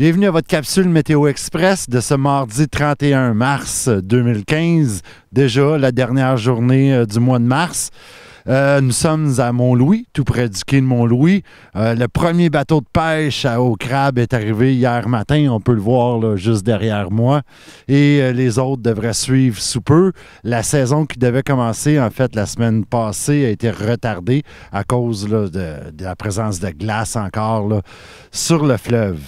Bienvenue à votre capsule Météo Express de ce mardi 31 mars 2015, déjà la dernière journée du mois de mars. Nous sommes à Mont-Louis, tout près du quai de Mont-Louis. Le premier bateau de pêche au crabe est arrivé hier matin, on peut le voir là, juste derrière moi. Et les autres devraient suivre sous peu. La saison qui devait commencer, en fait, la semaine passée, a été retardée à cause là, de la présence de glace encore là, sur le fleuve.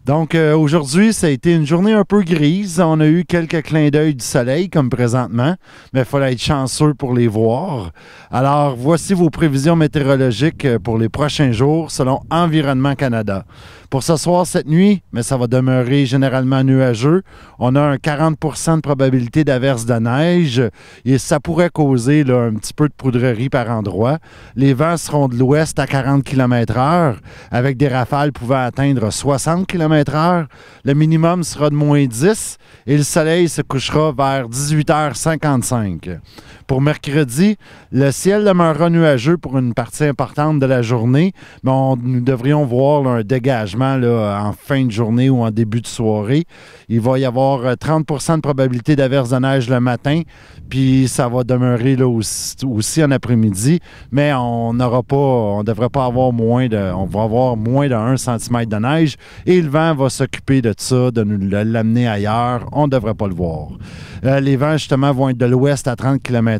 Donc, aujourd'hui, ça a été une journée un peu grise. On a eu quelques clins d'œil du soleil, comme présentement, mais il fallait être chanceux pour les voir. Alors, voici vos prévisions météorologiques pour les prochains jours, selon Environnement Canada. Pour ce soir, cette nuit, mais ça va demeurer généralement nuageux. On a un 40 % de probabilité d'averse de neige et ça pourrait causer là, un petit peu de poudrerie par endroit. Les vents seront de l'ouest à 40 km/h, avec des rafales pouvant atteindre 60 km/h. Le minimum sera de moins 10 et le soleil se couchera vers 18h55. Pour mercredi, le ciel demeurera nuageux pour une partie importante de la journée, mais nous devrions voir là, un dégagement là, en fin de journée ou en début de soirée. Il va y avoir 30 % de probabilité d'averse de neige le matin, puis ça va demeurer là aussi en après-midi, mais on devrait pas avoir on va avoir moins de 1 cm de neige et le vent va s'occuper de ça, de nous l'amener ailleurs. On ne devrait pas le voir. Les vents, justement, vont être de l'ouest à 30 km/h.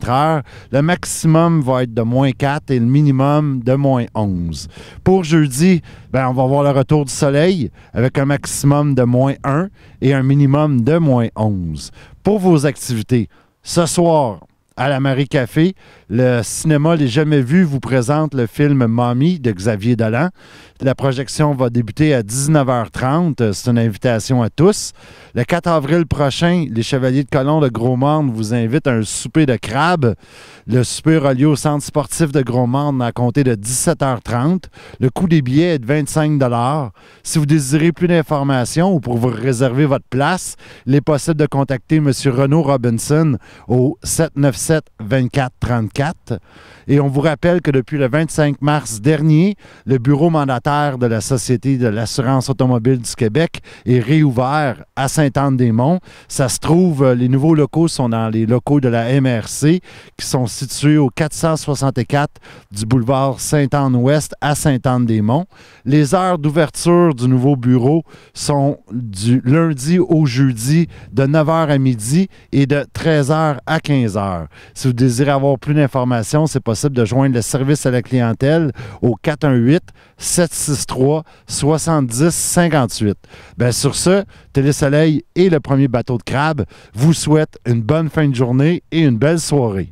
Le maximum va être de moins 4 et le minimum de moins 11. Pour jeudi, on va avoir le retour du soleil avec un maximum de moins 1 et un minimum de moins 11. Pour vos activités, ce soir, à la Marie Café, le cinéma Les Jamais Vus vous présente le film Mommy de Xavier Dolan. La projection va débuter à 19h30. C'est une invitation à tous. Le 4 avril prochain, les Chevaliers de Colomb de Gros-Morne vous invitent à un souper de crabe. Le souper aura lieu au centre sportif de Gros-Morne à compter de 17h30. Le coût des billets est de 25 $. Si vous désirez plus d'informations ou pour vous réserver votre place, il est possible de contacter M. Renaud Robinson au 797-2434. Et on vous rappelle que depuis le 25 mars dernier, le bureau mandataire de la Société de l'assurance automobile du Québec est réouvert à Sainte-Anne-des-Monts. Ça se trouve, les nouveaux locaux sont dans les locaux de la MRC qui sont situés au 464 du boulevard Sainte-Anne-Ouest à Sainte-Anne-des-Monts. Les heures d'ouverture du nouveau bureau sont du lundi au jeudi de 9h à midi et de 13h à 15h. Si vous désirez avoir plus d'informations, c'est possible de joindre le service à la clientèle au 418-763-7058. Sur ce, Télésoleil et le premier bateau de crabe vous souhaitent une bonne fin de journée et une belle soirée.